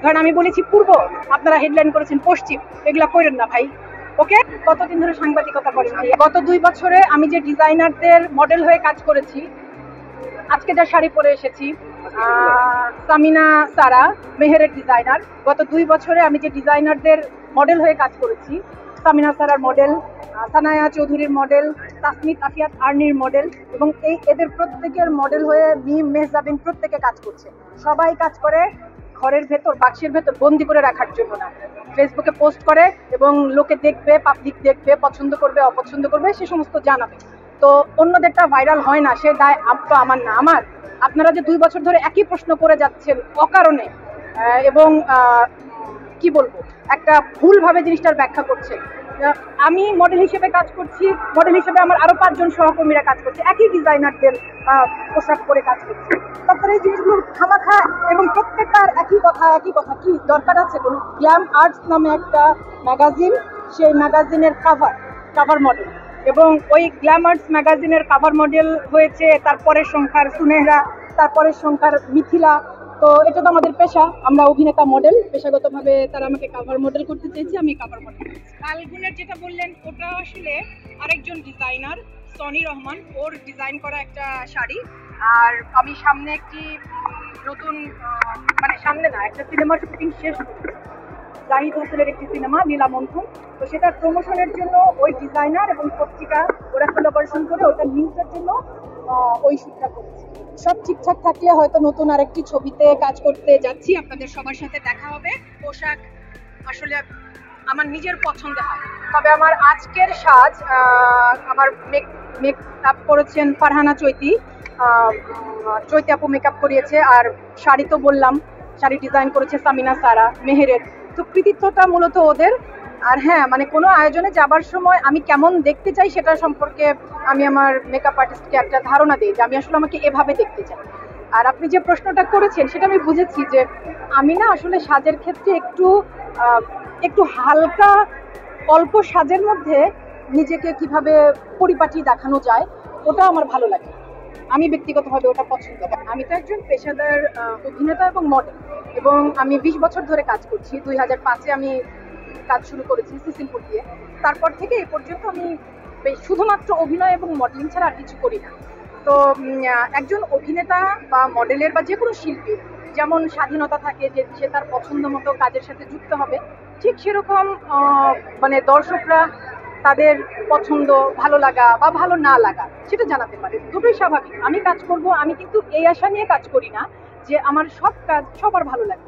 ধরেন আমি বলেছি পূর্ব, আপনারা হেডলাইন করেছেন পশ্চিম, এগুলা করেন না ভাই। ওকে, কতদিন ধরে সাংবাদিকতা করেন ভাই? গত 2 বছরে আমি যে ডিজাইনারদের মডেল হয়ে কাজ করেছি, আজকে যা শাড়ি পরে এসেছি, সামিনা সারা মেহেরের ডিজাইনার। গত 2 বছরে আমি যে ডিজাইনারদের মডেল হয়ে কাজ করেছি, সামিনা সারার মডেল, সানায়া চৌধুরীর মডেল, তাসমিত আফিয়াত আর্নির মডেল, এবং এদের প্রত্যেকের মডেল হয়ে মিম মেহজাবিন প্রত্যেকে কাজ করছে। সবাই কাজ করে ঘরের ভেতর, বাক্সের ভেতর বন্দি করে রাখার জন্য না, ফেসবুকে পোস্ট করে এবং লোকে দেখবে, পাবলিক দেখবে, পছন্দ করবে অপছন্দ করবে সে সমস্ত জানাবে। তো অন্যদেরটা ভাইরাল হয় না, সে দায় তো আমার না। আমার, আপনারা যে 2 বছর ধরে একই প্রশ্ন করে যাচ্ছেন অকারণে, এবং কি বলবো, একটা ভুলভাবে জিনিসটার ব্যাখ্যা করছেন। আমি মডেল হিসেবে কাজ করছি, মডেল হিসেবে আমার আরো 5 জন সহকর্মীরা কাজ করছে, একই ডিজাইনারদের পোশাক পরে কাজ করছে। তারপরে এই জিনিসগুলো খামাখা, এবং প্রত্যেকটার একই কথা কি দরকার আছে? কোনো গ্ল্যাম আর্টস নামে একটা ম্যাগাজিন, সেই ম্যাগাজিনের কাভার মডেল, এবং ওই গ্ল্যাম আর্টস ম্যাগাজিনের কাভার মডেল হয়েছে তারপরের সংখ্যার সুনেহরা, তারপরের সংখ্যার মিথিলা। তো এটা তো আমাদের পেশা, আমরা অভিনেতা মডেল, পেশাগতভাবে তারা আমাকে কাভার মডেল করতে চেয়েছে, আমি কাভার মডেল। ফাল্গুনের যেটা বললেন ওটা আসলে আরেকজন ডিজাইনার সনি রহমান, ওর ডিজাইন করা একটা শাড়ি। আর আমি সামনে একটি নতুন, মানে সামনে না, একটা সিনেমার শুটিং শেষ করেছি, জাহিদ হোসেনের একটি সিনেমা নীলামন্থন। তো সেটার প্রমোশনের জন্য ওই ডিজাইনার এবং পত্রিকা ওরা কোলাবোরেশন করে ওটা নিউজের জন্য ওই শুটটা করেছি। সব ঠিকঠাক থাকলে হয়তো নতুন আরেকটি ছবিতে কাজ করতে যাচ্ছি, আপনাদের সবার সাথে দেখা হবে। পোশাক আসলে আমার নিজের পছন্দ হয়, তবে আমার আজকের সাজ, আমার মেকআপ করেছেন ফারহানা চৈতি, চৈতি আপু মেকআপ করিয়েছে। আর শাড়ি তো বললাম, শাড়ি ডিজাইন করেছে সামিনা সারা মেহেরের। তো কৃতিত্বটা মূলত ওদের। আর হ্যাঁ, মানে কোনো আয়োজনে যাবার সময় আমি কেমন দেখতে চাই সেটা সম্পর্কে আমি আমার মেকআপ আর্টিস্টকে একটা ধারণা দিই যে আমি আসলে আমাকে এভাবে দেখতে চাই। আর আপনি যে প্রশ্নটা করেছেন সেটা আমি বুঝেছি যে আমি না আসলে সাজের ক্ষেত্রে একটু হালকা, অল্প সাজের মধ্যে নিজেকে কিভাবে পরিপাটি দেখানো যায় ওটা আমার ভালো লাগে, আমি ব্যক্তিগতভাবে ওটা পছন্দ করি। আমি তো একজন পেশাদার অভিনেতা এবং মডেল, এবং আমি 20 বছর ধরে কাজ করছি। 2005-এ আমি কাজ শুরু করেছি সিসিমপুর দিয়ে। তারপর থেকে এ পর্যন্ত আমি শুধুমাত্র অভিনয় এবং মডেলিং ছাড়া আর কিছু করি না। তো একজন অভিনেতা বা মডেলের বা যে কোনো শিল্পীর যেমন স্বাধীনতা থাকে যে সে তার পছন্দ মতো কাজের সাথে যুক্ত হবে, ঠিক সেরকম মানে দর্শকরা তাদের পছন্দ, ভালো লাগা বা ভালো না লাগা সেটা জানাতে পারে, দুটোই স্বাভাবিক। আমি কাজ করব, আমি কিন্তু এই আশা নিয়ে কাজ করি না যে আমার সব কাজ সবার ভালো লাগবে।